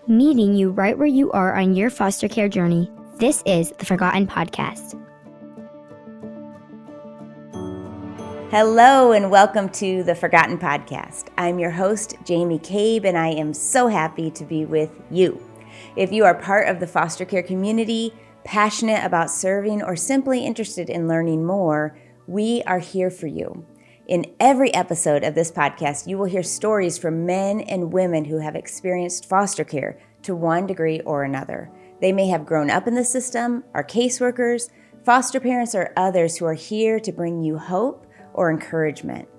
meeting you right where you are on your foster care journey. This is the Forgotten Podcast. Hello and welcome to the Forgotten Podcast. I'm your host, Jamie Cabe, and I am so happy to be with you. If you are part of the foster care community, passionate about serving, or simply interested in learning more, we are here for you. In every episode of this podcast, you will hear stories from men and women who have experienced foster care to one degree or another. They may have grown up in the system, are caseworkers, foster parents, or others who are here to bring you hope or encouragement.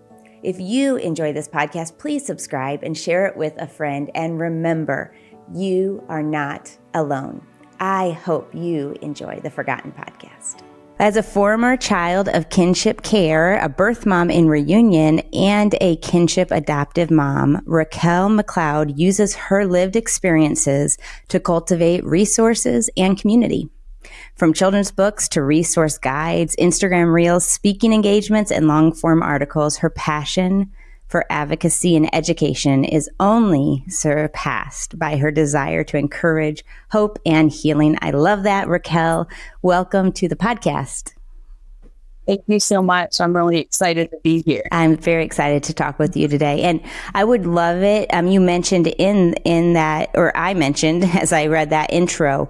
If you enjoy this podcast, please subscribe and share it with a friend. And remember, you are not alone. I hope you enjoy the Forgotten Podcast. As a former child of Kinship Care, a birth mom in Reunion, and a Kinship adoptive mom, Raquel McCloud uses her lived experiences to cultivate resources and community. From children's books to resource guides, Instagram reels, speaking engagements, and long-form articles, her passion for advocacy and education is only surpassed by her desire to encourage hope and healing. I love that, Raquel. Welcome to the podcast. Thank you so much. I'm really excited to be here. I'm very excited to talk with you today. And I would love it. You mentioned in that, or I mentioned as I read that intro,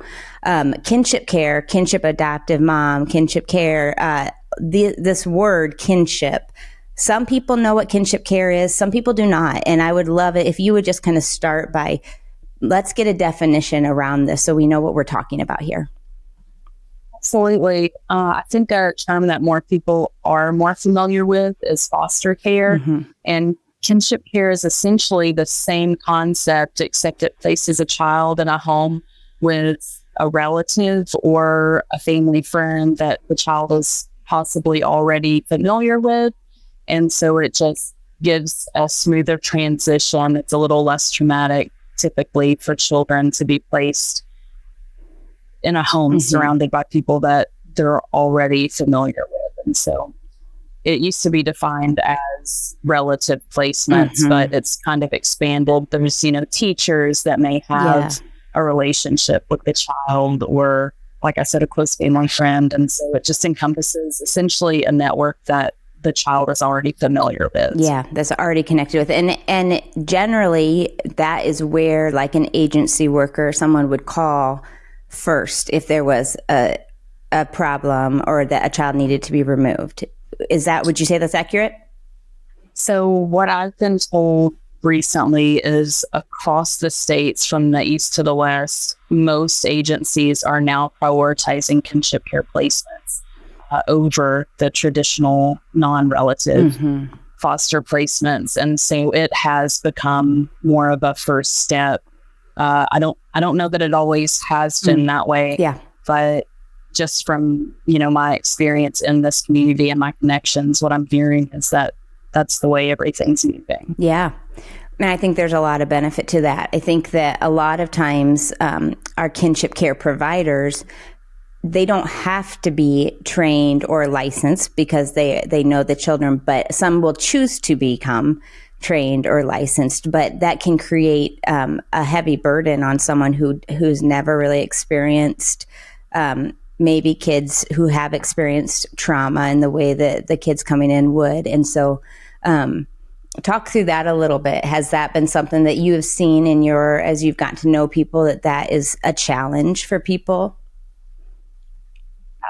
kinship care, kinship adoptive mom, kinship care, this word kinship. Some people know what kinship care is. Some people do not. And I would love it if you would just kind of start by, let's get a definition around this so we know what we're talking about here. Absolutely. I think a term that more people are more familiar with is foster care. Mm-hmm. And kinship care is essentially the same concept, except it places a child in a home with a relative or a family friend that the child is possibly already familiar with. And so it just gives a smoother transition. It's a little less traumatic, typically, for children to be placed in a home surrounded by people that they're already familiar with. And so it used to be defined as relative placements, but it's kind of expanded. There's, teachers that may have a relationship with the child or, like I said, a close family friend. And so it just encompasses essentially a network that the child is already familiar with. Yeah, that's already connected with. And generally, that is where like an agency worker, someone would call first if there was a problem or that a child needed to be removed. Would you say that's accurate? So what I've been told recently is across the states from the east to the west, most agencies are now prioritizing kinship care placements over the traditional non-relative foster placements. And so it has become more of a first step. I don't know that it always has been that way. Yeah. But just from, my experience in this community and my connections, what I'm hearing is that that's the way everything's moving. Yeah. And I think there's a lot of benefit to that. I think that a lot of times our kinship care providers, they don't have to be trained or licensed because they know the children, but some will choose to become trained or licensed, but that can create a heavy burden on someone who's never really experienced maybe kids who have experienced trauma in the way that the kids coming in would. And so talk through that a little bit. Has that been something that you have seen as you've gotten to know people, that is a challenge for people?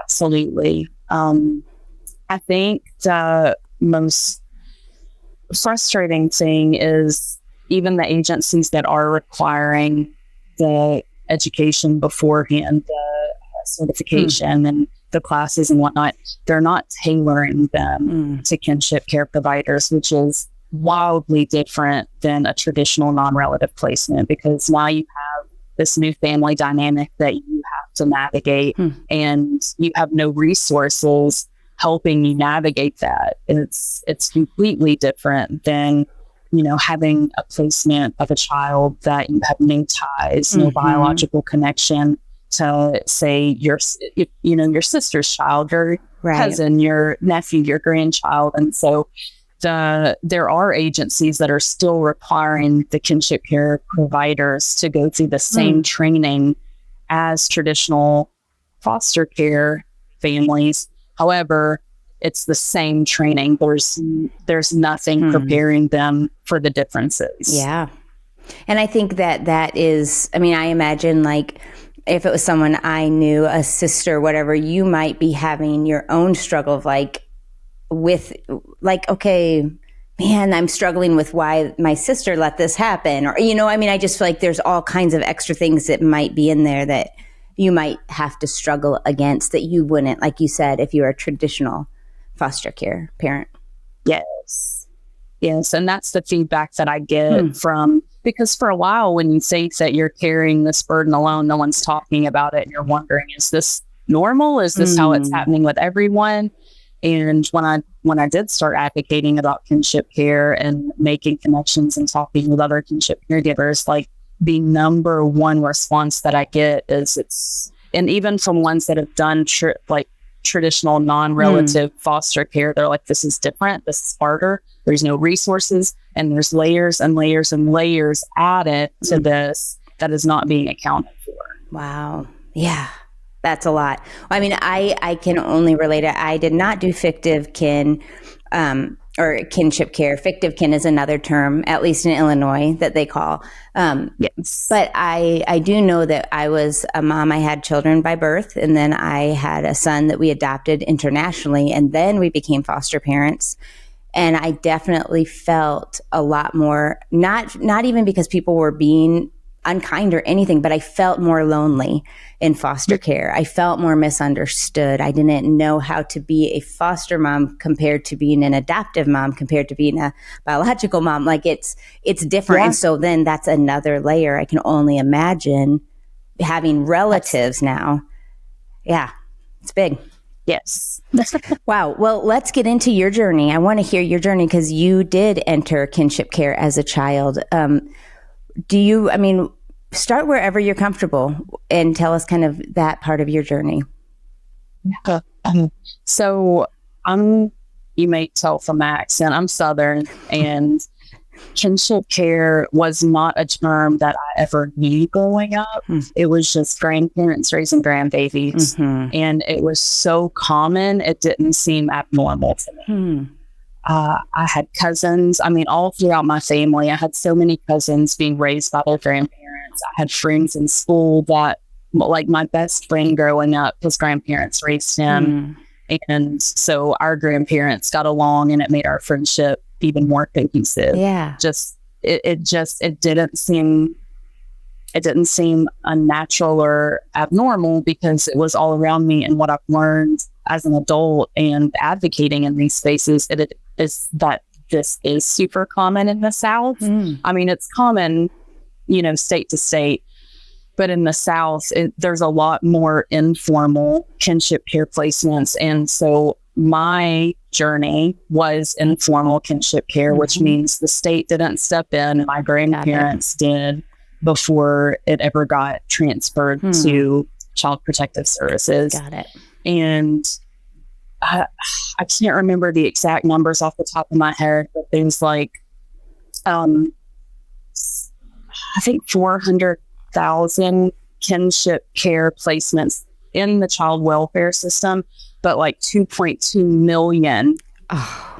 Absolutely. I think the most frustrating thing is even the agencies that are requiring the education beforehand, the certification and the classes and whatnot, they're not tailoring them to kinship care providers, which is wildly different than a traditional non-relative placement, because now you have this new family dynamic that you have to navigate and you have no resources helping you navigate that. It's completely different than, having a placement of a child that you have no ties, no biological connection to, say, your sister's child, your cousin, your nephew, your grandchild. And so there are agencies that are still requiring the kinship care providers to go through the same training as traditional foster care families. However, it's the same training. There's nothing preparing them for the differences. Yeah. And I think that is, I mean, I imagine like if it was someone I knew, a sister, whatever, you might be having your own struggle of like, with like, okay, man, I'm struggling with why my sister let this happen. Or, you know, I mean, I just feel like there's all kinds of extra things that might be in there that you might have to struggle against that you wouldn't, like you said, if you're a traditional foster care parent. Yes. And that's the feedback that I get from, because for a while when you think that you're carrying this burden alone, no one's talking about it. And you're wondering, is this normal? Is this how it's happening with everyone? And when I did start advocating about kinship care and making connections and talking with other kinship caregivers, like the number one response that I get is and even from ones that have done traditional non-relative foster care, they're like, this is different. This is harder. There's no resources, and there's layers and layers and layers added to this that is not being accounted for. Wow. Yeah. That's a lot. I mean, I can only relate it. I did not do fictive kin or kinship care. Fictive kin is another term, at least in Illinois, that they call. Yes. But I do know that I was a mom. I had children by birth, and then I had a son that we adopted internationally, and then we became foster parents. And I definitely felt a lot more, not even because people were being unkind or anything, but I felt more lonely in foster care. I felt more misunderstood. I didn't know how to be a foster mom compared to being an adoptive mom, compared to being a biological mom. Like it's different. Yeah. And so then that's another layer. I can only imagine having relatives now. Yeah, it's big. Yes. Wow. Well, let's get into your journey. I want to hear your journey because you did enter kinship care as a child. Start wherever you're comfortable and tell us kind of that part of your journey. So you may tell from my accent, I'm Southern, and kinship care was not a term that I ever knew growing up. It was just grandparents raising grandbabies. And it was so common, it didn't seem abnormal to me. I had cousins. I mean, all throughout my family, I had so many cousins being raised by their grandparents. I had friends in school that, like my best friend growing up, his grandparents raised him. And so our grandparents got along, and it made our friendship even more cohesive. Yeah. It didn't seem unnatural or abnormal because it was all around me. And what I've learned as an adult and advocating in these spaces, it is that this is super common in the South. I mean, it's common, state to state, but in the South, there's a lot more informal kinship care placements. And so my journey was informal kinship care, which means the state didn't step in. My grandparents did before it ever got transferred to Child Protective Services. Got it. And I can't remember the exact numbers off the top of my head, but things like, I think 400,000 kinship care placements in the child welfare system, but like 2.2 million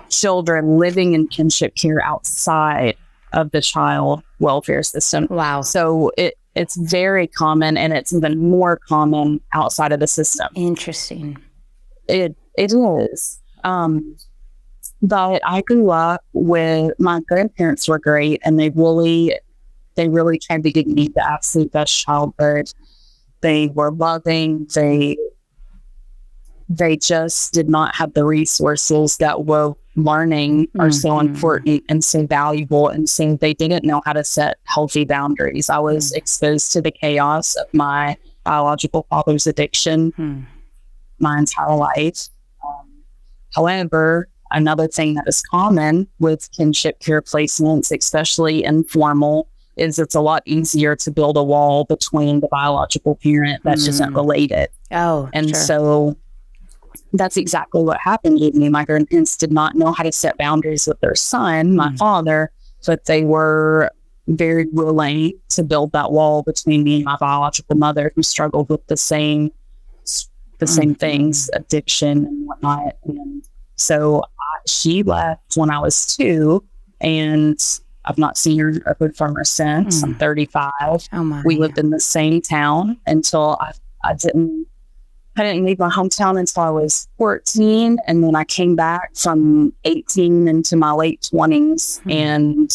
children living in kinship care outside of the child welfare system. Wow. So it's very common, and it's even more common outside of the system. Interesting. It is. But I grew up with, my grandparents were great, and they really tried to give me the absolute best childhood. They were loving. They just did not have the resources that were learning are so important and so valuable. And so they didn't know how to set healthy boundaries. I was exposed to the chaos of my biological father's addiction my entire life. However, another thing that is common with kinship care placements, especially informal, is it's a lot easier to build a wall between the biological parent that isn't related. Oh, and sure. So that's exactly what happened with me. My grandparents did not know how to set boundaries with their son, my father, but they were very willing to build that wall between me and my biological mother, who struggled with the same things, addiction and whatnot. And so she left when I was 2, and I've not seen her from her since. I'm 35. We lived in the same town until I didn't leave my hometown until I was 14. And then I came back from 18 into my late 20s. And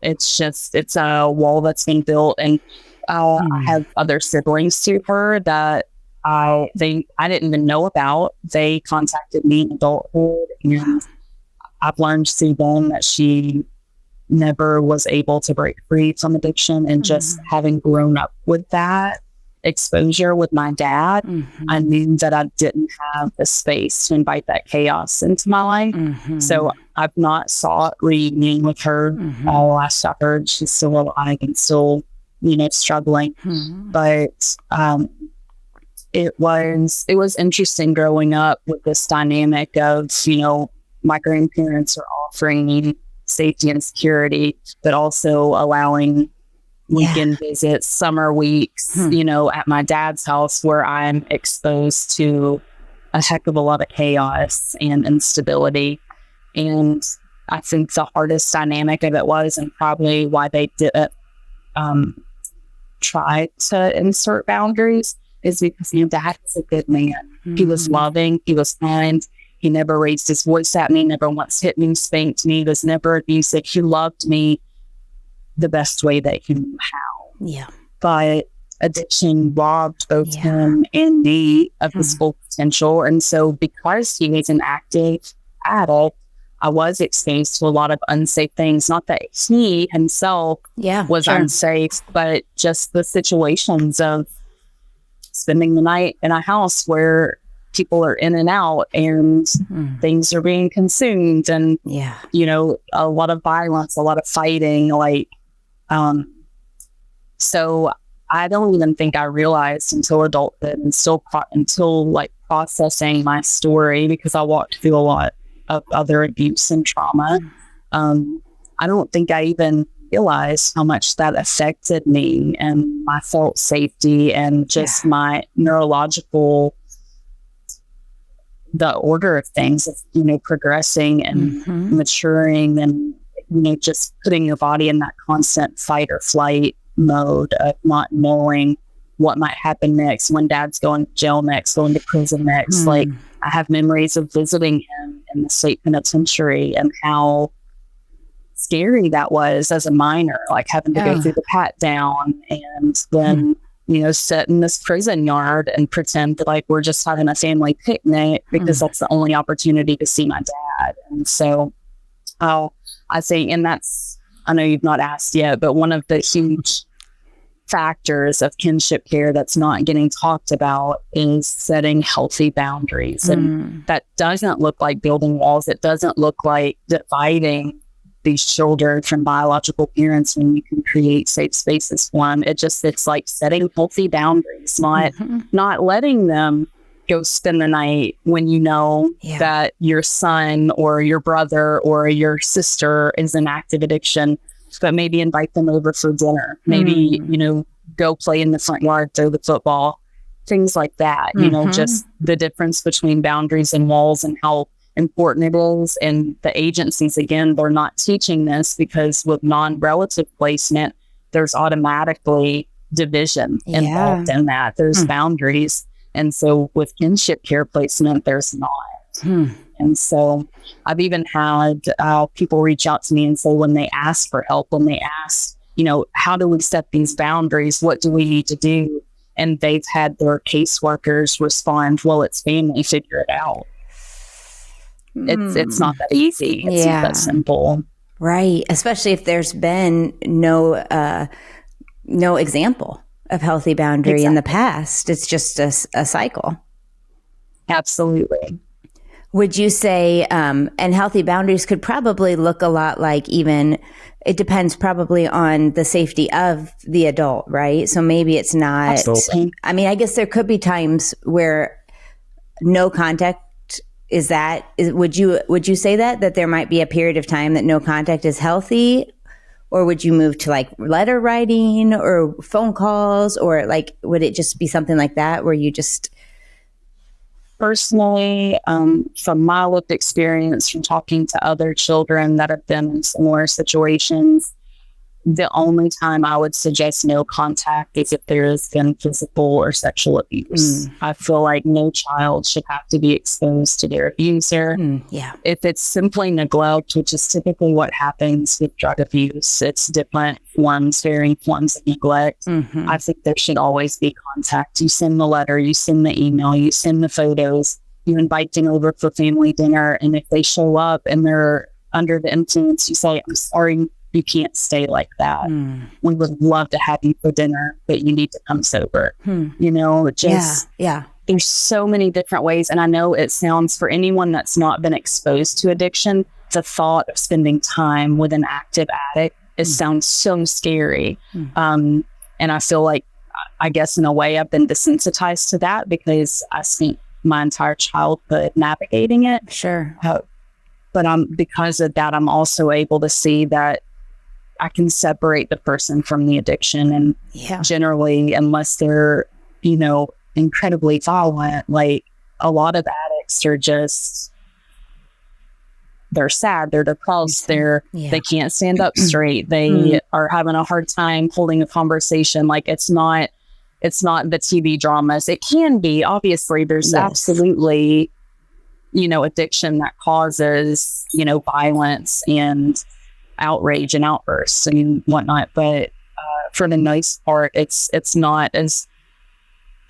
it's a wall that's been built. And I have other siblings to her that I didn't even know about. They contacted me in adulthood, and I've learned through them that she never was able to break free from addiction. And just having grown up with that exposure with my dad, I knew that I didn't have the space to invite that chaos into my life. So I've not sought reunion with her. Last I heard, she's still alive and still, struggling. But it was interesting growing up with this dynamic of, my grandparents are offering me safety and security, but also allowing weekend visits, summer weeks, at my dad's house, where I'm exposed to a heck of a lot of chaos and instability. And I think the hardest dynamic of it was, and probably why they didn't try to insert boundaries, is because my dad was a good man. He was loving, he was kind. He never raised his voice at me, never once hit me, spanked me, was never abusive. He loved me the best way that he knew how. Yeah. But addiction robbed both him and me of his full potential. And so because he was an active adult, I was exposed to a lot of unsafe things. Not that he himself was unsafe, but just the situations of spending the night in a house where people are in and out and things are being consumed, and a lot of violence, a lot of fighting, so I don't even think I realized until adulthood and until processing my story, because I walked through a lot of other abuse and trauma. I don't think I even realized how much that affected me and my felt safety and just my neurological, the order of things of, progressing and maturing, and, just putting your body in that constant fight or flight mode of not knowing what might happen next, when dad's going to jail next, going to prison next. I have memories of visiting him in the state penitentiary and how scary that was as a minor, having to go through the pat down and then sit in this prison yard and pretend that we're just having a family picnic because that's the only opportunity to see my dad. And so I think, and that's, I know you've not asked yet, but one of the huge factors of kinship care that's not getting talked about is setting healthy boundaries. And that doesn't look like building walls. It doesn't look like dividing these children from biological parents when you can create safe spaces for them. It's like setting healthy boundaries, not letting them go spend the night when that your son or your brother or your sister is in active addiction, but maybe invite them over for dinner. Maybe, go play in the front yard, throw the football, things like that. Just the difference between boundaries and walls and how important it is. And the agencies, again, they're not teaching this, because with non-relative placement, there's automatically division involved in that. There's boundaries. And so with kinship care placement, there's not. And so I've even had people reach out to me and say, when they ask for help, when they ask, how do we set these boundaries? What do we need to do? And they've had their caseworkers respond, well, it's family, figure it out. It's not that easy. It's not that simple. Right. Especially if there's been no example of healthy boundary in the past. It's just a cycle. Absolutely. Would you say, and healthy boundaries could probably look a lot like it depends probably on the safety of the adult, right? So maybe it's not, Absolutely. I mean, I guess there could be times where no contact would you say that there might be a period of time that no contact is healthy? Or would you move to like letter writing or phone calls, or like, would it just be something like that where you just... Personally, from my lived experience from talking to other children that have been in similar situations, the only time I would suggest no contact is if there has been physical or sexual abuse. I feel like no child should have to be exposed to their abuser. Yeah. If it's simply neglect, which is typically what happens with drug abuse, it's different forms, varying forms of neglect. I think there should always be contact. You send the letter, you send the email, you send the photos, you invite them over for family dinner. And if they show up and they're under the influence, you say, I'm sorry, you can't stay like that. We would love to have you for dinner, but you need to come sober. You know, there's so many different ways. And I know it sounds, for anyone that's not been exposed to addiction, the thought of spending time with an active addict, it sounds so scary. And I feel like, I guess in a way I've been desensitized to that because I spent my entire childhood navigating it. Sure. But because of that, I'm also able to see that I can separate the person from the addiction. And generally, unless they're, you know, incredibly violent, like a lot of addicts are just, they're sad, they're depressed, they can't stand up straight. They are having a hard time holding a conversation. Like it's not the TV dramas. It can be, obviously, there's absolutely, you know, addiction that causes, you know, violence and outrage and outbursts and whatnot, but for the most part, it's not as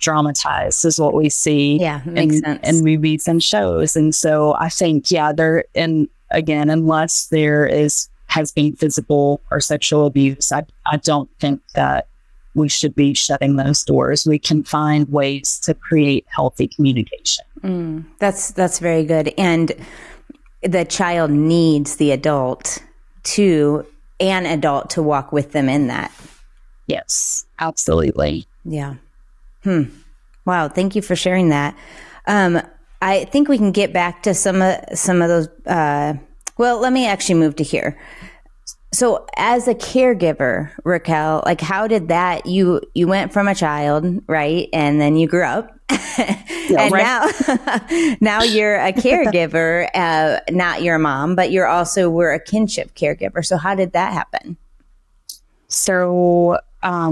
dramatized as what we see in movies and shows. And so I think, and again, unless there has been physical or sexual abuse, I don't think that we should be shutting those doors. We can find ways to create healthy communication. That's very good. And the child needs the adult to walk with them in that. Yes, absolutely. Yeah. Wow. Thank you for sharing that. I think we can get back to some of those. Well, let me actually move to here. So as a caregiver, Raquel, like how did that, you went from a child, right? And then you grew up and now you're a caregiver, not your mom, but we're a kinship caregiver. So how did that happen? So, I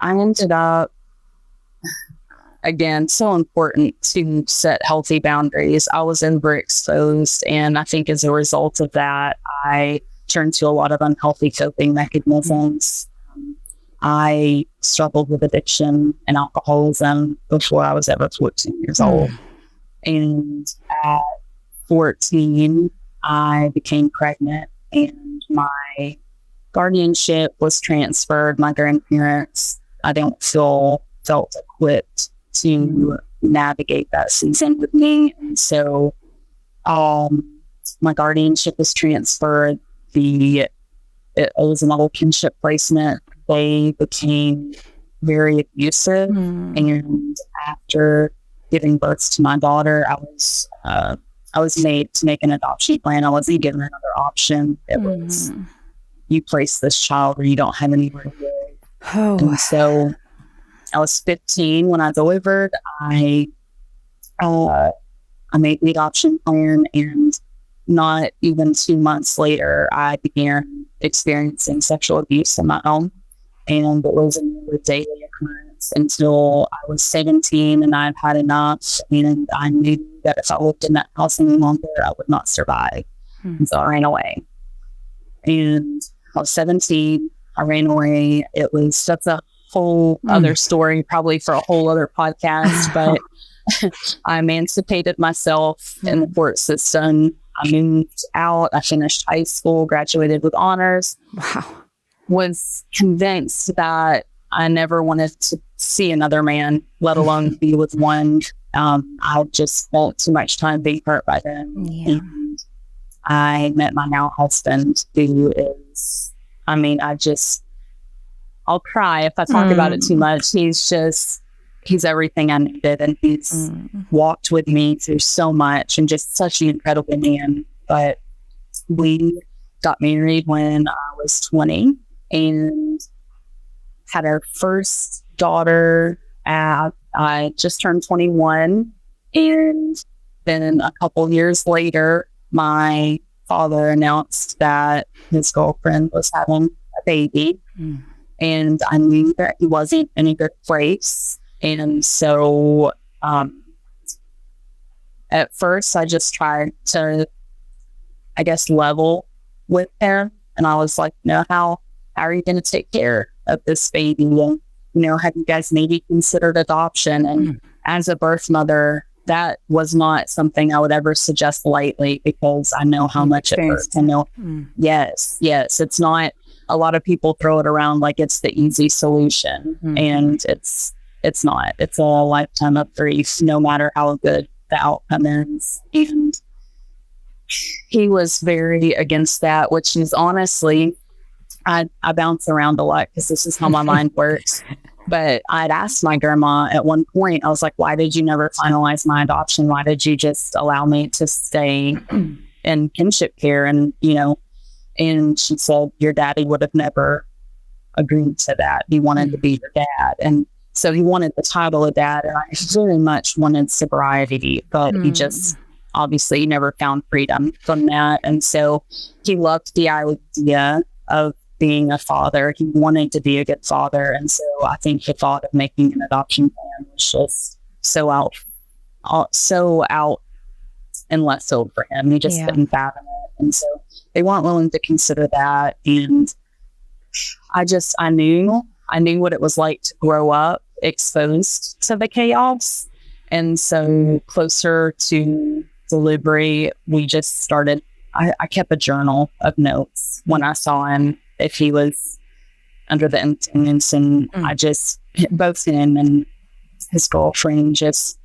ended up, again, so important to set healthy boundaries. I was overexposed, and I think as a result of that, I turned to a lot of unhealthy coping mechanisms. I struggled with addiction and alcoholism before I was ever 14 years old. And at 14, I became pregnant, and my guardianship was transferred. My grandparents, I don't felt equipped to navigate that season with me. And so my guardianship was transferred. It was an old kinship placement. They became very abusive. And after giving birth to my daughter, I was made to make an adoption plan. I wasn't given another option. It was, you place this child where you don't have anywhere to go. And so I was 15 when I delivered. I made the adoption plan, and not even 2 months later, I began experiencing sexual abuse in my home. And it was a daily occurrence until I was 17, and I'd had enough. And I knew that if I lived in that house any longer, I would not survive. And so I ran away. And I was 17. I ran away. That's a whole other story, probably for a whole other podcast. But I emancipated myself in the court system. I moved out. I finished high school, graduated with honors. Wow. Was convinced that I never wanted to see another man, let alone be with one I just spent too much time being hurt by them. Yeah. And I met my now husband, who is, I'll cry if I talk about it too much. He's everything I needed, and he's walked with me through so much, and just such an incredible man. But we got married when I was 20 and had our first daughter I just turned 21. And then a couple years later, my father announced that his girlfriend was having a baby. And I knew that he wasn't in a good place. And so at first, I just tried to, I guess, level with him. And I was like, how are you going to take care of this baby? And, have you guys maybe considered adoption? And as a birth mother, that was not something I would ever suggest lightly, because I know how much it hurts. I know, yes, it's not. A lot of people throw it around like it's the easy solution, and it's not. It's a lifetime of grief, no matter how good the outcome is. And he was very against that, which is honestly, I bounce around a lot because this is how my mind works. But I'd asked my grandma at one point, I was like, why did you never finalize my adoption? Why did you just allow me to stay in kinship care? And, and she said, your daddy would have never agreed to that. He wanted to be your dad. And so he wanted the title of dad. And I very much wanted sobriety, but he just obviously never found freedom from that. And so he loved the idea of being a father. He wanted to be a good father. And so I think the thought of making an adoption plan was just so out and left field for him. He just couldn't fathom it. And so they weren't willing to consider that. And I knew what it was like to grow up exposed to the chaos. And so closer to delivery, we just started, I kept a journal of notes when I saw him, if he was under the influence. And I just, both him and his girlfriend, just,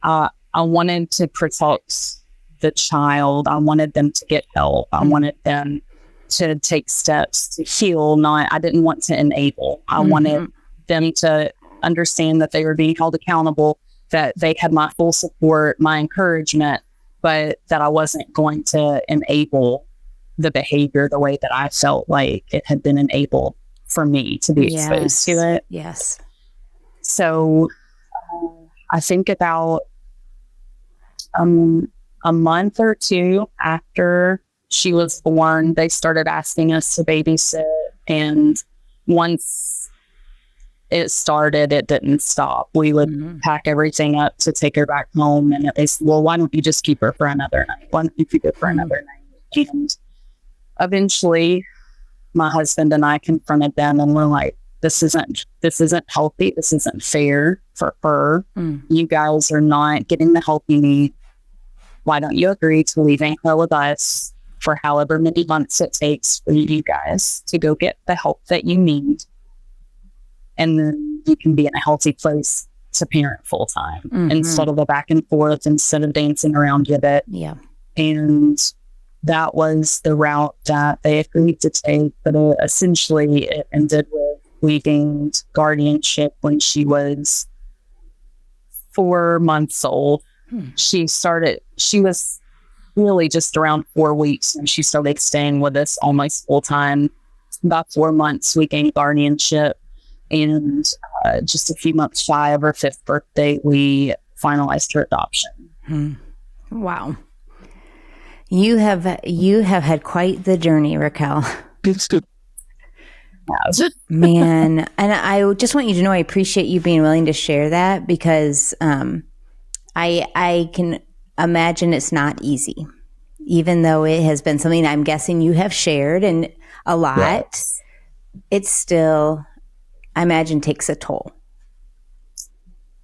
I wanted to protect the child. I wanted them to get help. I wanted them to take steps to heal. I didn't want to enable. I wanted them to understand that they were being held accountable, that they had my full support, my encouragement, but that I wasn't going to enable the behavior the way that I felt like it had been enabled for me to be exposed to it. Yes. So I think about a month or two after she was born, they started asking us to babysit. And once it started, it didn't stop. We would pack everything up to take her back home. And they said, well, why don't you just keep her for another night? Why don't you keep it for another night? And eventually, my husband and I confronted them, and we're like, this isn't healthy. This isn't fair for her. You guys are not getting the help you need. Why don't you agree to leaving her with us for however many months it takes for you guys to go get the help that you need? And then you can be in a healthy place to parent full time instead of the back and forth, instead of dancing around with it. Yeah. And that was the route that they agreed to take. But essentially it ended with, we gained guardianship when she was 4 months old. She was really just around 4 weeks, and she started staying with us almost full time. About 4 months, we gained guardianship, and just a few months shy of her 5th birthday, we finalized her adoption. Wow. You have had quite the journey, Raquel. Man, and I just want you to know I appreciate you being willing to share that, because I can imagine it's not easy, even though it has been something I'm guessing you have shared and a lot. Yes. It's still, I imagine, takes a toll.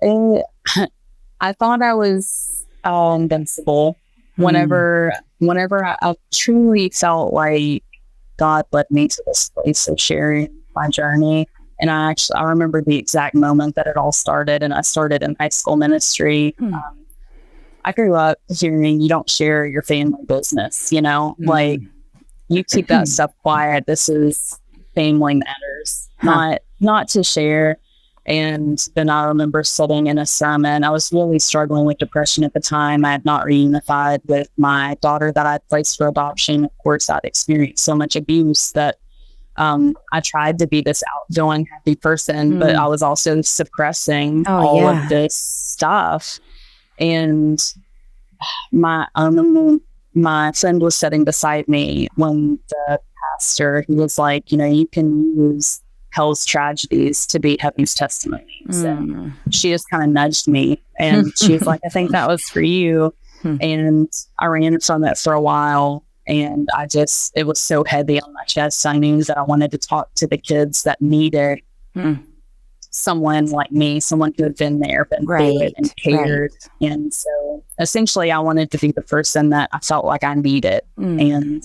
I thought I was invincible. Whenever I truly felt like God led me to this place of sharing my journey, And I remember the exact moment that it all started, and I started in high school ministry. I grew up hearing you don't share your family business, like you keep that stuff quiet. This is family matters, not to share. And then I remember sitting in a sermon. I was really struggling with depression at the time. I had not reunified with my daughter that I'd placed for adoption. Of course, I'd experienced so much abuse that I tried to be this outgoing, happy person, but I was also suppressing all of this stuff. And my friend was sitting beside me when the pastor, he was like, you can use hell's tragedies to beat heaven's testimonies. And she just kind of nudged me, and she was like, I think that was for you. And I ran from it for a while, and it was so heavy on my chest. I knew that I wanted to talk to the kids that needed someone like me, someone who had been there, been through it and cared. And so essentially I wanted to be the person that I felt like I needed. And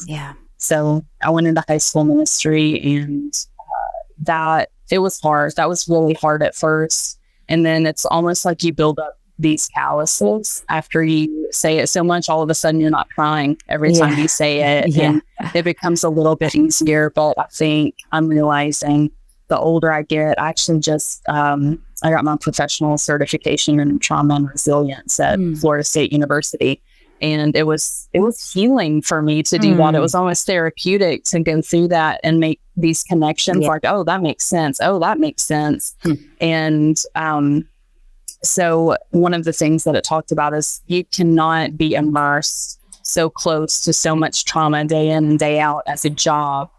so I went into high school ministry, and that it was hard. That was really hard at first. And then it's almost like you build up these calluses after you say it so much, all of a sudden you're not crying every time you say it. And it becomes a little bit easier. But I think I'm realizing the older I get, I actually just, I got my professional certification in trauma and resilience at Florida State University. And it was healing for me to do that. It was almost therapeutic to go through that and make these connections like, oh, that makes sense. Oh, that makes sense. And so one of the things that it talked about is you cannot be immersed so close to so much trauma day in and day out as a job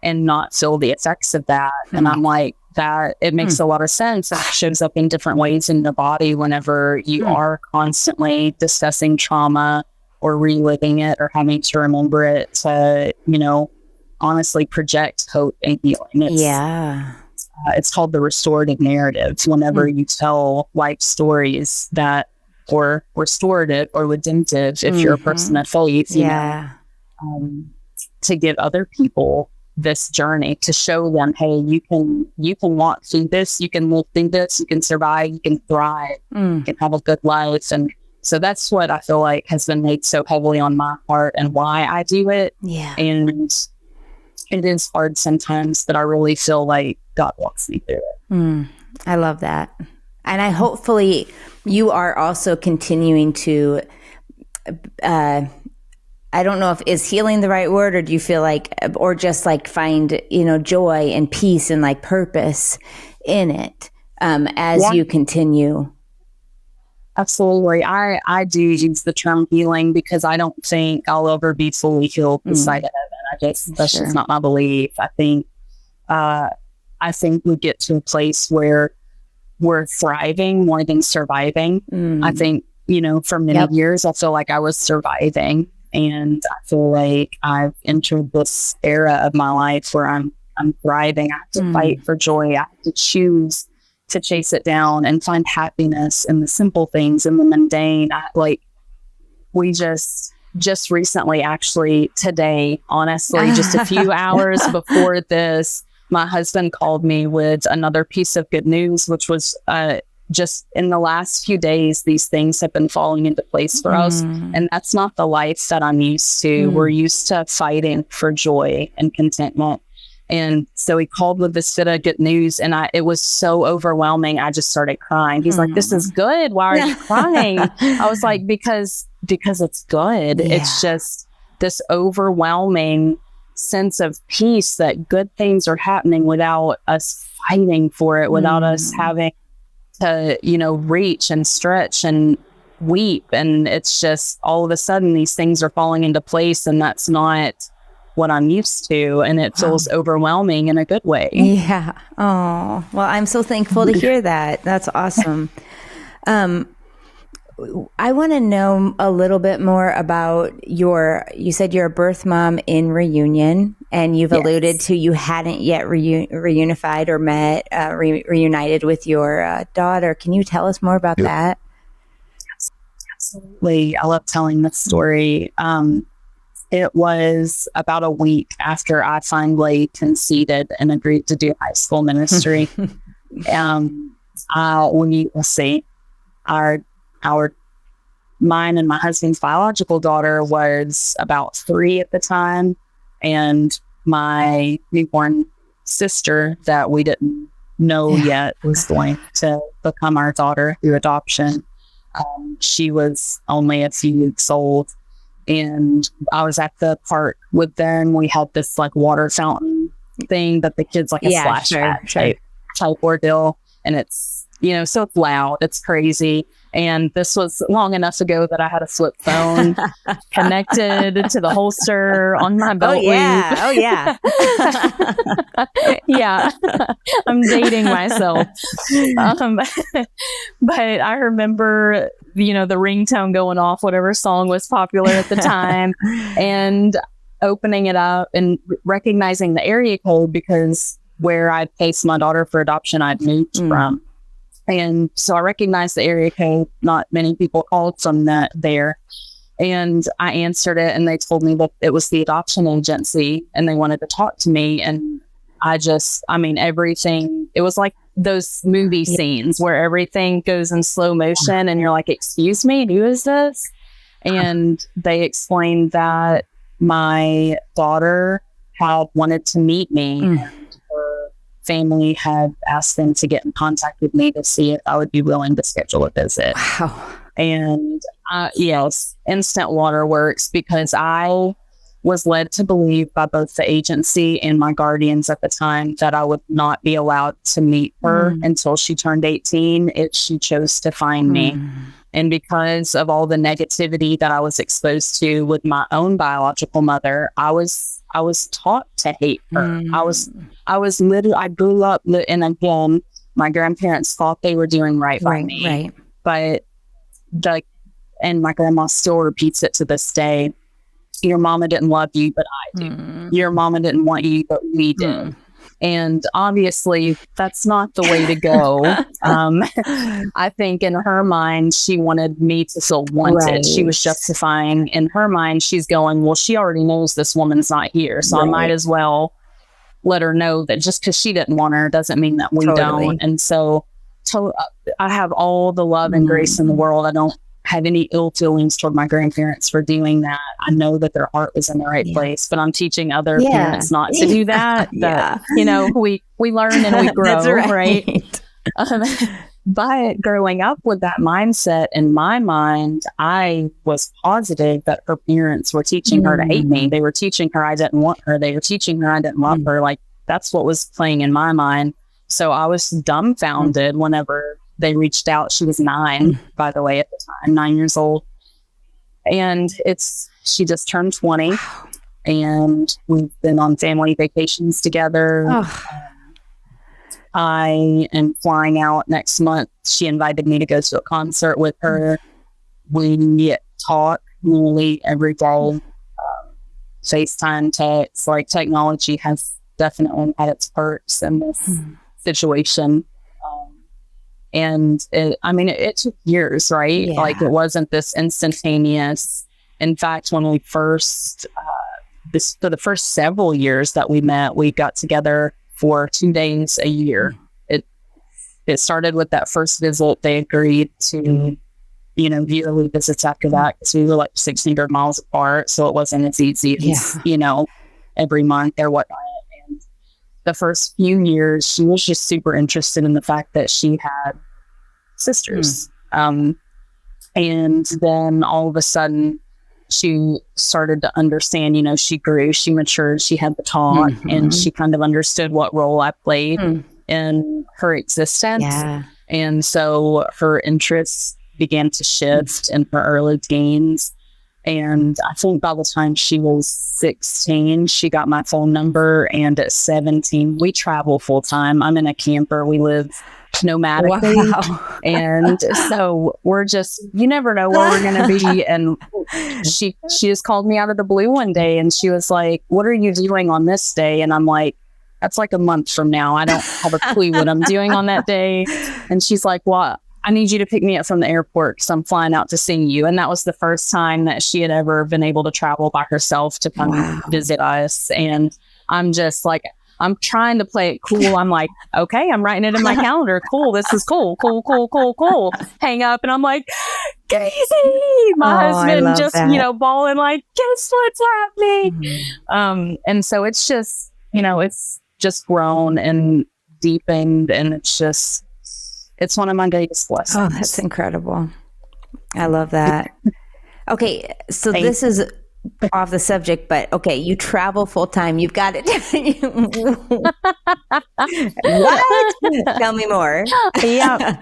and not feel the effects of that. And I'm like, that it makes a lot of sense. It shows up in different ways in the body whenever you are constantly discussing trauma or reliving it or having to remember it to, honestly project hope and healing. It's called the restorative narrative. Whenever you tell life stories that or restorative or redemptive, if you're a person of faith, to give other people this journey, to show them, hey, you can walk through this, you can live through this, you can survive, you can thrive, you can have a good life. And so that's what I feel like has been made so heavily on my heart and why I do it. And it is hard sometimes, but I really feel like God walks me through it. I love that. And hopefully you are also continuing to, I don't know if is healing the right word, or do you feel like, or just like find, joy and peace and like purpose in it as you continue? Absolutely. I do use the term healing because I don't think I'll ever be fully healed this side of heaven. That's just not my belief. I think we get to a place where we're thriving more than surviving. I think, for many years, I feel like I was surviving. And I feel like I've entered this era of my life where I'm thriving. I have to fight for joy. I have to choose to chase it down and find happiness in the simple things, in the mundane. We just recently, actually today, honestly, just a few hours before this, my husband called me with another piece of good news, which was just in the last few days, these things have been falling into place for us. And that's not the life that I'm used to. We're used to fighting for joy and contentment. And so he called with this bit of good news, and it was so overwhelming. I just started crying. He's like, "This is good. Why are you crying?" I was like, because it's good. It's just this overwhelming sense of peace that good things are happening without us fighting for it, without us having to, reach and stretch and weep. And it's just all of a sudden these things are falling into place, and that's not what I'm used to. And it feels overwhelming in a good way. Yeah. Oh, well, I'm so thankful to hear that. That's awesome. I want to know a little bit more about you said you're a birth mom in Reunion, and you've alluded to you hadn't yet reunified or met, reunited with your daughter. Can you tell us more about that? Absolutely. I love telling this story. It was about a week after I finally conceded and agreed to do high school ministry. Let's see, mine and my husband's biological daughter was about 3 at the time, and my newborn sister that we didn't know yet was going to become our daughter through adoption. She was only a few weeks old, and I was at the park with them. We had this like water fountain thing that the kids like a splash pad type ordeal, and it's, so it's loud, it's crazy. And this was long enough ago that I had a flip phone connected to the holster on my belt loop. Oh, yeah. Yeah. I'm dating myself. But I remember, the ringtone going off, whatever song was popular at the time, and opening it up and recognizing the area code, because where I'd placed my daughter for adoption, I'd moved from. And so I recognized the area code. Not many people called from that there. And I answered it, and they told me that it was the adoption agency and they wanted to talk to me. And everything, it was like those movie scenes where everything goes in slow motion and you're like, excuse me, who is this? And they explained that my daughter had wanted to meet me. Family had asked them to get in contact with me to see if I would be willing to schedule a visit. Wow. And yes, instant waterworks, because I was led to believe by both the agency and my guardians at the time that I would not be allowed to meet her until she turned 18 if she chose to find me. And because of all the negativity that I was exposed to with my own biological mother, I was taught to hate her. I grew up, and again, my grandparents thought they were doing right by me. Right. But and my grandma still repeats it to this day. Your mama didn't love you, but I do. Your mama didn't want you, but we did. And obviously, that's not the way to go. I think in her mind, she wanted me to feel wanted. Right. She was justifying. In her mind, she's going, well, she already knows this woman's not here, so I might as well let her know that just because she didn't want her doesn't mean that we don't. And so I have all the love and grace in the world. I don't have any ill feelings toward my grandparents for doing that. I know that their heart was in the right place, but I'm teaching other parents not to do that. We learn and we grow, That's right? But growing up with that mindset in my mind, I was positive that her parents were teaching her to hate me. They were teaching her I didn't want her. They were teaching her I didn't love her. Like, that's what was playing in my mind. So I was dumbfounded whenever they reached out. She was 9, by the way, at the time, 9 years old. And she just turned 20. And we've been on family vacations together. I am flying out next month. She invited me to go to a concert with her. We talk nearly every day. FaceTime, text, like technology has definitely had its perks in this situation. And it took years, right? Yeah. Like, it wasn't this instantaneous. In fact, when we first, for the first several years that we met, we got together for 2 days a year. It started with that first visit. They agreed to, yearly visits after that, because we were like 600 miles apart. So it wasn't as easy as, every month or whatnot. And the first few years, she was just super interested in the fact that she had sisters. And then all of a sudden, she started to understand, she grew, she matured, she had the talk, and she kind of understood what role I played in her existence. Yeah. And so her interests began to shift in her early teens. And I think by the time she was 16, she got my phone number. And at 17, we travel full time. I'm in a camper. We live nomadically. Wow. And so we're just, you never know where we're going to be. And she just called me out of the blue one day, and she was like, what are you doing on this day? And I'm like, that's like a month from now. I don't have a clue what I'm doing on that day. And she's like, well, I need you to pick me up from the airport because I'm flying out to see you. And that was the first time that she had ever been able to travel by herself to come visit us. And I'm just like, I'm trying to play it cool. I'm like, okay, I'm writing it in my calendar. Cool. This is cool. Cool. Hang up. And I'm like, Casey, my husband just, bawling like, guess what's happening? And so it's just, it's just grown and deepened, and it's one of my greatest blessings. Oh, that's incredible. I love that. Okay. So this is off the subject, but okay, you travel full time. You've got it. What? Tell me more. Yeah.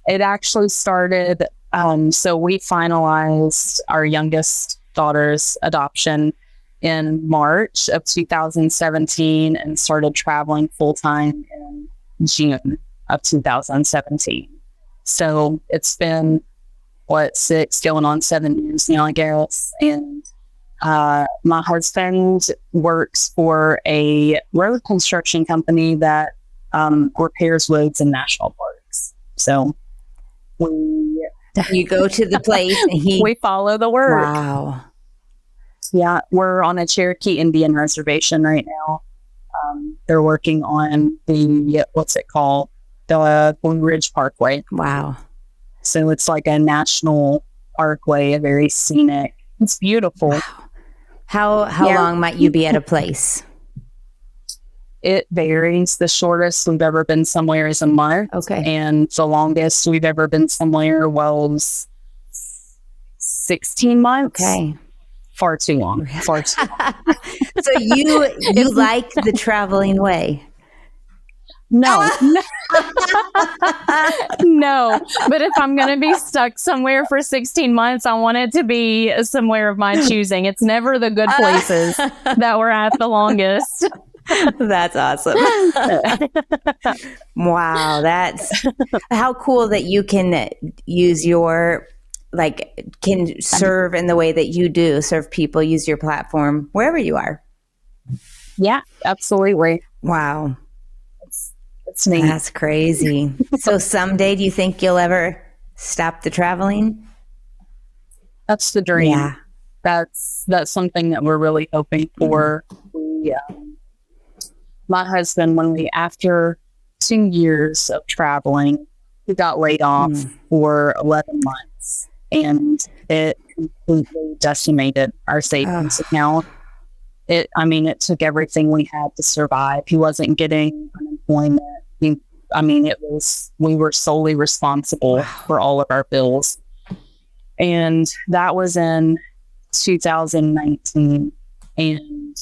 It actually started, so we finalized our youngest daughter's adoption in March of 2017 and started traveling full time in June of 2017. So it's been 6 going on 7 years now, I guess. And my husband works for a road construction company that repairs roads in national parks. So you go to the place and we follow the work. Wow. Yeah, we're on a Cherokee Indian reservation right now. They're working on the, what's it called? The Blue Ridge Parkway. Wow. So it's like a national parkway, a very scenic. It's beautiful. Wow. How long might you be at a place? It varies. The shortest we've ever been somewhere is a month. Okay. And the longest we've ever been somewhere was 16 months. Okay. Far too long. So you like the traveling way? No. No. But if I'm going to be stuck somewhere for 16 months, I want it to be somewhere of my choosing. It's never the good places that we're at the longest. That's awesome. Wow. That's how cool that you can use your, can serve in the way that you do, serve people, use your platform wherever you are. Yeah, absolutely. Wow. It's neat. That's crazy. So someday, do you think you'll ever stop the traveling? That's the dream. Yeah. That's something that we're really hoping for. My husband, after 2 years of traveling, he got laid off for 11 months, and it completely decimated our savings account. It took everything we had to survive. He wasn't getting unemployment. We were solely responsible for all of our bills. And that was in 2019. And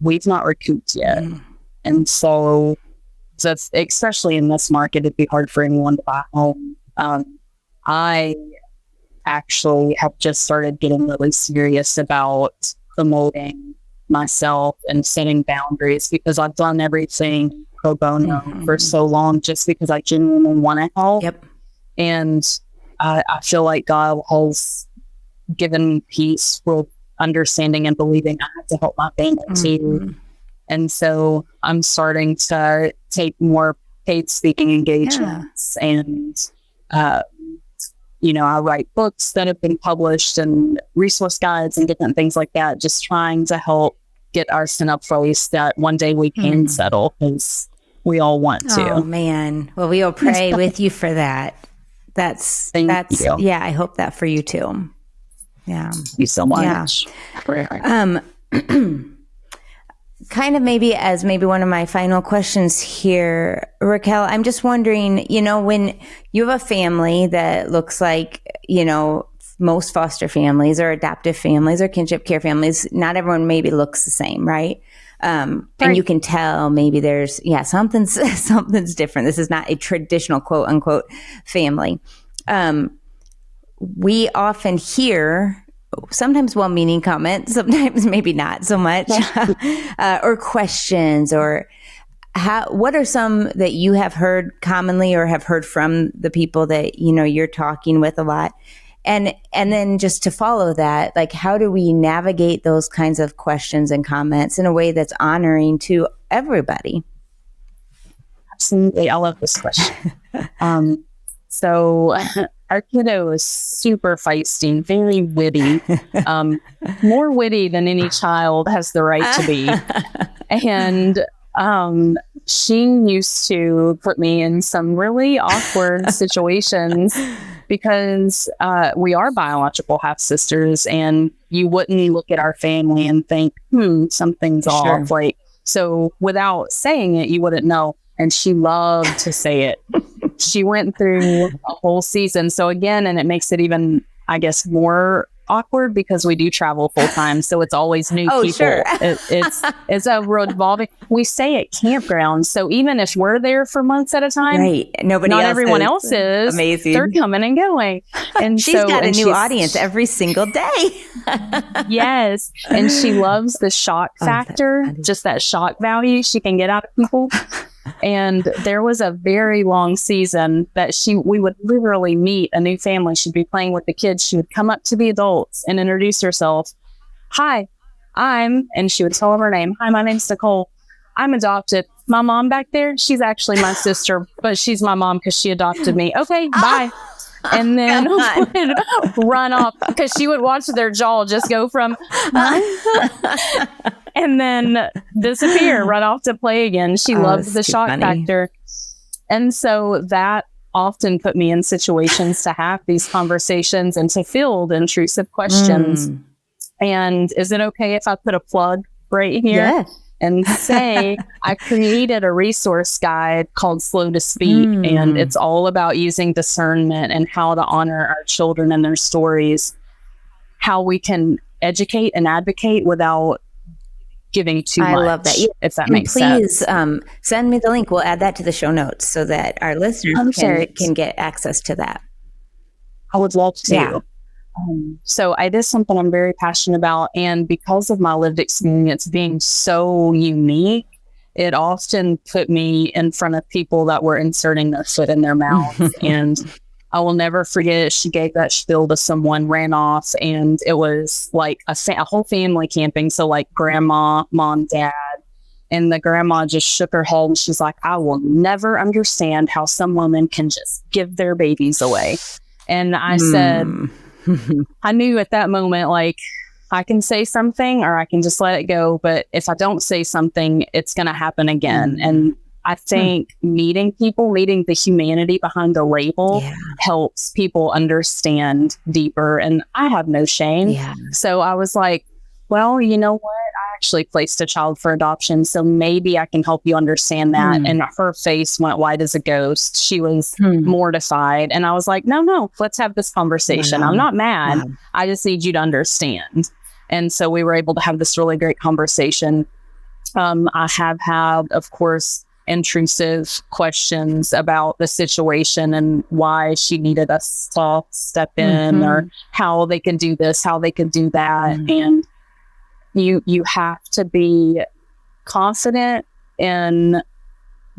we've not recouped yet. And so that's, especially in this market, it'd be hard for anyone to buy a home. I actually have just started getting really serious about promoting myself and setting boundaries, because I've done everything pro bono for so long just because I genuinely want to help. Yep. And I feel like God has given me peace with understanding and believing I have to help my family too. And so I'm starting to take more paid speaking engagements and I write books that have been published and resource guides and different things like that, just trying to help get our sin up place that one day we can settle, because we all want to. Oh, man. Well, we will pray with you for that. That's you. Yeah, I hope that for you too. Yeah. Thank you so much. Yeah. Kind of maybe one of my final questions here, Raquel, I'm just wondering, when you have a family that looks like, most foster families or adoptive families or kinship care families, not everyone maybe looks the same, right? And you can tell maybe there's, something's different. This is not a traditional quote unquote family. We often hear sometimes well-meaning comments, sometimes maybe not so much, or questions, or what are some that you have heard commonly or have heard from the people that, you're talking with a lot? And then just to follow that, how do we navigate those kinds of questions and comments in a way that's honoring to everybody? absolutely. I love this question. So our kiddo is super feisty, very witty, more witty than any child has the right to be. And she used to put me in some really awkward situations because we are biological half sisters, and you wouldn't look at our family and think, something's off. Like, so without saying it, you wouldn't know. And she loved to say it. She went through a whole season. So again, and it makes it even, I guess, more awkward because we do travel full time. So it's always new people. Sure. It's a revolving. We stay at campgrounds. So even if we're there for months at a time, right. Not everyone else is. Amazing. They're coming and going. And she's got a new audience every single day. Yes. And she loves the shock factor, just that shock value she can get out of people. And there was a very long season that we would literally meet a new family. She'd be playing with the kids. She would come up to the adults and introduce herself. Hi, and she would tell them her name. Hi, my name's Nicole. I'm adopted. My mom back there, she's actually my sister, but she's my mom because she adopted me. Okay, bye. And then would run off because she would watch their jaw just go from and then disappear, run off to play again. She loved the shock factor. And so that often put me in situations to have these conversations and to field intrusive questions. And is it okay if I put a plug right here? Yes. And say, I created a resource guide called Slow to Speak, and it's all about using discernment and how to honor our children and their stories, how we can educate and advocate without giving too much. I love that. If that makes sense. Please send me the link. We'll add that to the show notes so that our listeners can get access to that. I would love to. Yeah. So it is something I'm very passionate about. And because of my lived experience being so unique, it often put me in front of people that were inserting their foot in their mouth. And I will never forget, she gave that spiel to someone, ran off, and it was like a whole family camping. So like grandma, mom, dad, and the grandma just shook her head and she's like, I will never understand how some women can just give their babies away. And I said, I knew at that moment, like, I can say something or I can just let it go. But if I don't say something, it's going to happen again. And I think meeting the humanity behind the label helps people understand deeper. And I have no shame. Yeah. So I was like, well, you know what? I actually placed a child for adoption. So maybe I can help you understand that. And her face went white as a ghost. She was mortified. And I was like, no, let's have this conversation. I'm not mad. I just need you to understand. And so we were able to have this really great conversation. I have had, of course, intrusive questions about the situation and why she needed us to step in or how they could do this, how they could do that. And you have to be confident in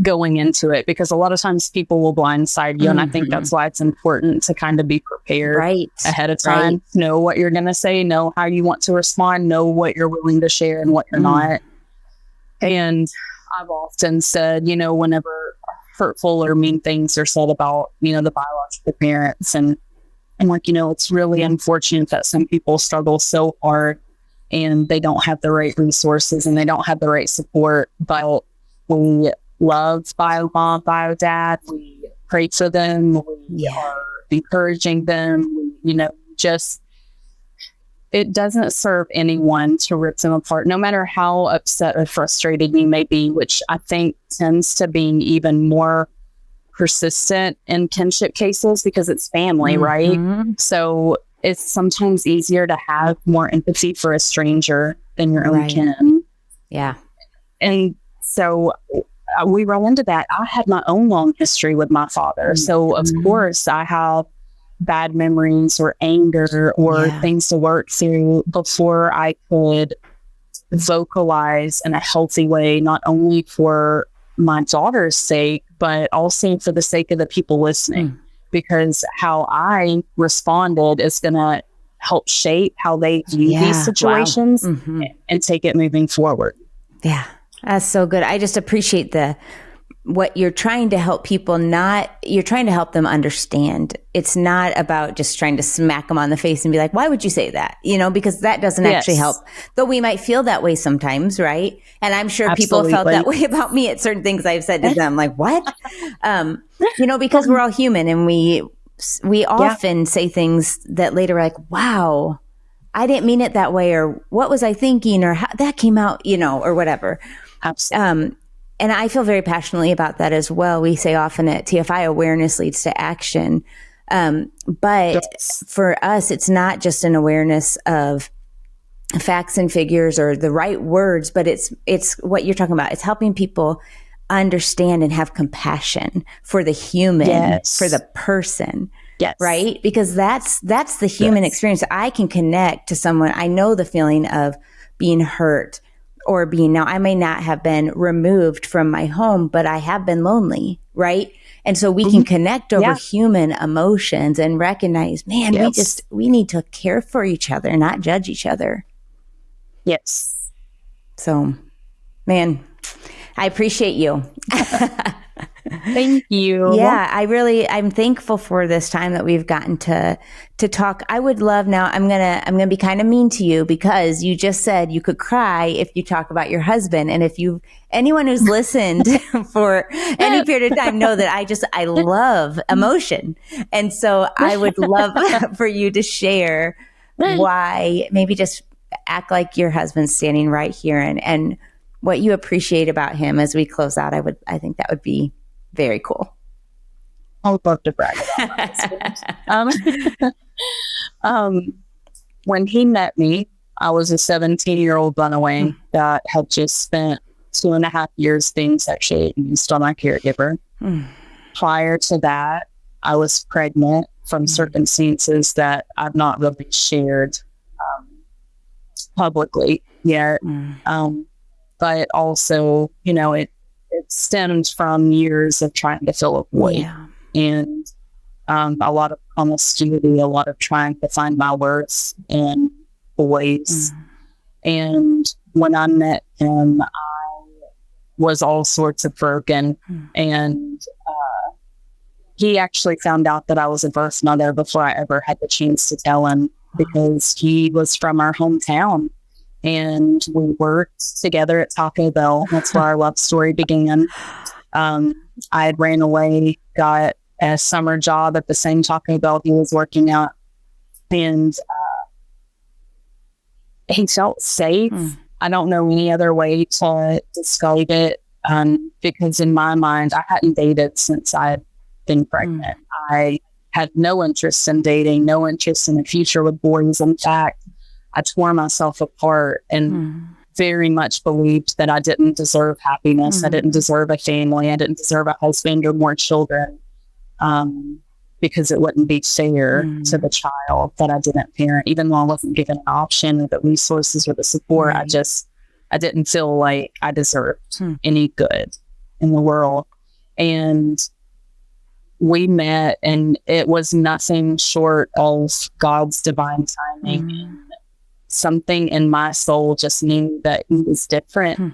going into it because a lot of times people will blindside you. And I think that's why it's important to kind of be prepared ahead of time. Know what you're going to say, know how you want to respond, know what you're willing to share and what you're not. And I've often said, whenever hurtful or mean things are said about, the biological parents and I'm like, it's really unfortunate that some people struggle so hard and they don't have the right resources and they don't have the right support. But we love bio mom, bio dad. We pray for them. We are encouraging them. It doesn't serve anyone to rip them apart, no matter how upset or frustrated you may be, which I think tends to be even more persistent in kinship cases because it's family, right? So it's sometimes easier to have more empathy for a stranger than your own kin. Yeah. And so we run into that. I had my own long history with my father. So of course I have bad memories or anger or things to work through before I could vocalize in a healthy way, not only for my daughter's sake, but also for the sake of the people listening. Because how I responded is going to help shape how they view these situations and take it moving forward. Yeah, that's so good. I just appreciate what you're trying to help people you're trying to help them understand. It's not about just trying to smack them on the face and be like, why would you say that? Because that doesn't actually help. Though we might feel that way sometimes, right? And I'm sure people have felt that way about me at certain things I've said to them, like, what? Because we're all human, and we often say things that later are like, wow, I didn't mean it that way, or what was I thinking, or how that came out, or whatever. Absolutely. And I feel very passionately about that as well. We say often at TFI, awareness leads to action. But for us, it's not just an awareness of facts and figures or the right words, but it's what you're talking about. It's helping people understand and have compassion for the human, for the person. Yes. Right? Because that's the human experience. I can connect to someone. I know the feeling of being hurt, or now I may not have been removed from my home, but I have been lonely, right? And so we can connect over human emotions and recognize, man, we need to care for each other, not judge each other. Yes. So, man, I appreciate you. Thank you. Yeah, I'm thankful for this time that we've gotten to talk. I would love now, I'm gonna be kind of mean to you, because you just said you could cry if you talk about your husband. And if anyone who's listened for any period of time know that I love emotion. And so I would love for you to share why, maybe just act like your husband's standing right here, and what you appreciate about him as we close out. I think that would be very cool. I would love to brag about this. When he met me, I was a 17-year-old runaway that had just spent 2.5 years being sexually abused on my caregiver. Prior to that, I was pregnant from circumstances that I've not really shared publicly yet. But also, it stemmed from years of trying to fill a void, and a lot of promiscuity, a lot of trying to find my worth in boys. And when I met him, I was all sorts of broken. And he actually found out that I was a birth mother before I ever had the chance to tell him, because he was from our hometown. And we worked together at Taco Bell. That's where our love story began. I had ran away, got a summer job at the same Taco Bell he was working at. And he felt safe. I don't know any other way to describe it, because in my mind, I hadn't dated since I had been pregnant. I had no interest in dating, no interest in a future with boys. In fact, I tore myself apart and very much believed that I didn't deserve happiness. I didn't deserve a family. I didn't deserve a husband or more children, because it wouldn't be fair to the child that I didn't parent. Even though I wasn't given an option or the resources or the support, I didn't feel like I deserved any good in the world. And we met, and it was nothing short of God's divine timing. Something in my soul just knew that he was different.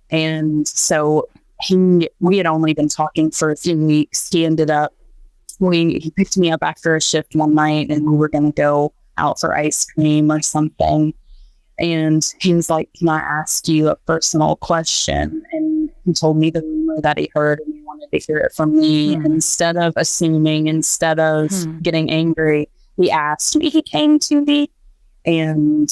And so we had only been talking for a few weeks. He ended up, he picked me up after a shift one night, and we were going to go out for ice cream or something. And he was like, can I ask you a personal question? And he told me the rumor that he heard, and he wanted to hear it from me. And instead of assuming, instead of getting angry, he asked me, he came to me. And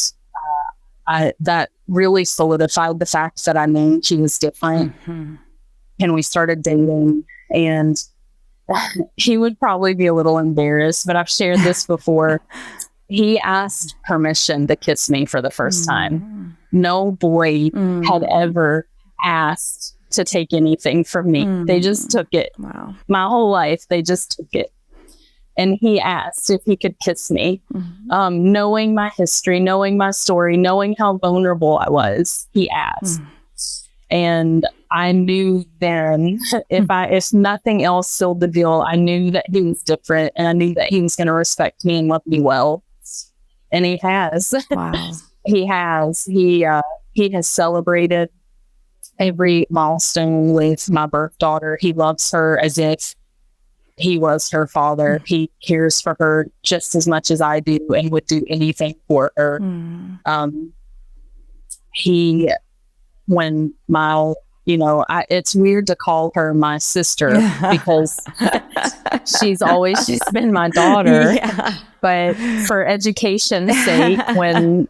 that really solidified the fact that I knew she was different. And we started dating, and he would probably be a little embarrassed, but I've shared this before. He asked permission to kiss me for the first time. No boy had ever asked to take anything from me. They just took it. Wow. My whole life, they just took it. And he asked if he could kiss me. Knowing my history, knowing my story, knowing how vulnerable I was, he asked. And I knew then, if nothing else sealed the deal, I knew that he was different, and I knew that he was going to respect me and love me well. And he has. Wow. He has. He has celebrated every milestone with my birth daughter. He loves her as if he was her father. He cares for her just as much as I do and would do anything for her. When my, it's weird to call her my sister because she's been my daughter. Yeah. But for education's sake, when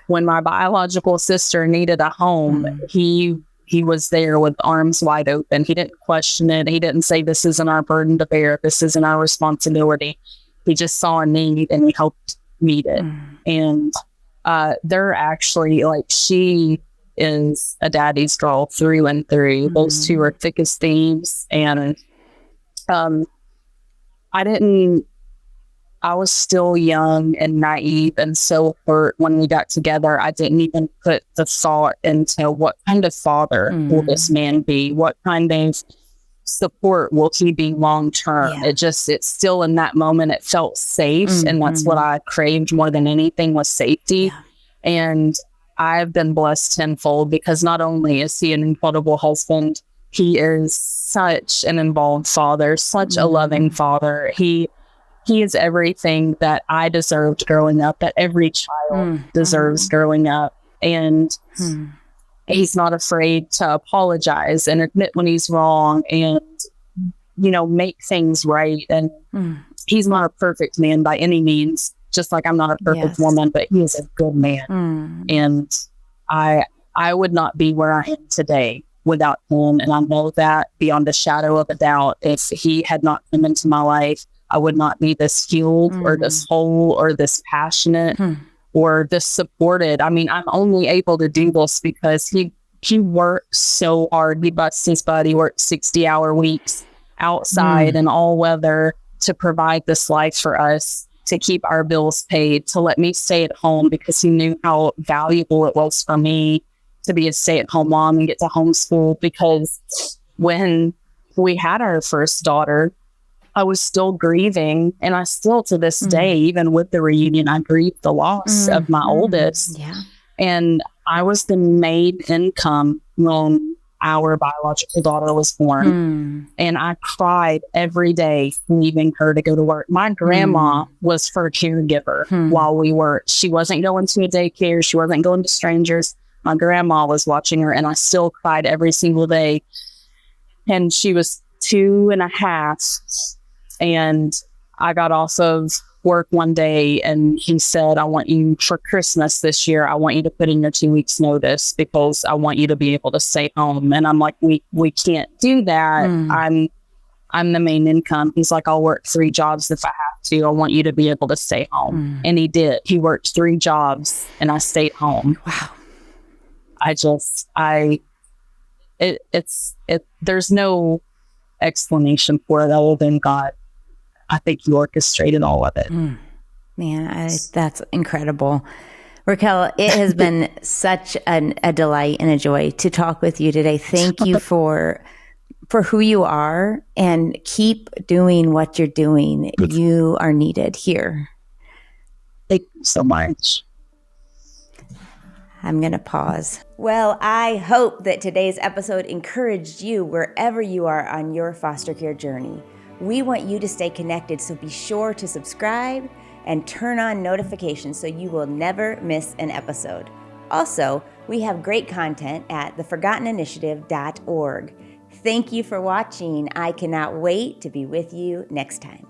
my biological sister needed a home, he was there with arms wide open. He didn't question it. He didn't say, this isn't our burden to bear. This isn't our responsibility. He just saw a need and he helped meet it. And they're actually she is a daddy's girl through and through. Those two are thick as thieves. And I was still young and naive and so hurt when we got together. I didn't even put the thought into what kind of father will this man be? What kind of support will he be long term? Yeah. It's still in that moment, it felt safe. And that's what I craved more than anything, was safety. Yeah. And I've been blessed tenfold because not only is he an incredible husband, he is such an involved father, such a loving father. He is everything that I deserved growing up, that every child deserves growing up. And he's not afraid to apologize and admit when he's wrong and, make things right. And he's not a perfect man by any means, just like I'm not a perfect woman, but he is a good man. And I would not be where I am today without him. And I know that beyond a shadow of a doubt. If he had not come into my life, I would not be this healed or this whole or this passionate or this supported. I mean, I'm only able to do this because he works so hard. He busts his butt. He works 60-hour weeks outside in all weather to provide this life for us, to keep our bills paid, to let me stay at home because he knew how valuable it was for me to be a stay-at-home mom and get to homeschool. Because when we had our first daughter, I was still grieving, and I still to this day, even with the reunion, I grieve the loss of my oldest. Yeah. And I was the main income when our biological daughter was born. And I cried every day leaving her to go to work. My grandma was her caregiver while we worked. She wasn't going to a daycare. She wasn't going to strangers. My grandma was watching her, and I still cried every single day. And she was 2.5. And I got off of work one day and he said, I want you for Christmas this year, I want you to put in your 2 weeks notice because I want you to be able to stay home. And I'm like, we can't do that. I'm the main income. He's like, I'll work 3 jobs if I have to. I want you to be able to stay home. And he did. He worked 3 jobs and I stayed home. Wow. There's no explanation for it other than God. I think he orchestrated all of it. Man, that's incredible. Raquel, it has been such a delight and a joy to talk with you today. Thank you for who you are, and keep doing what you're doing. You are needed here. Thank you so much. I'm going to pause. Well, I hope that today's episode encouraged you wherever you are on your foster care journey. We want you to stay connected, so be sure to subscribe and turn on notifications so you will never miss an episode. Also, we have great content at theforgotteninitiative.org. Thank you for watching. I cannot wait to be with you next time.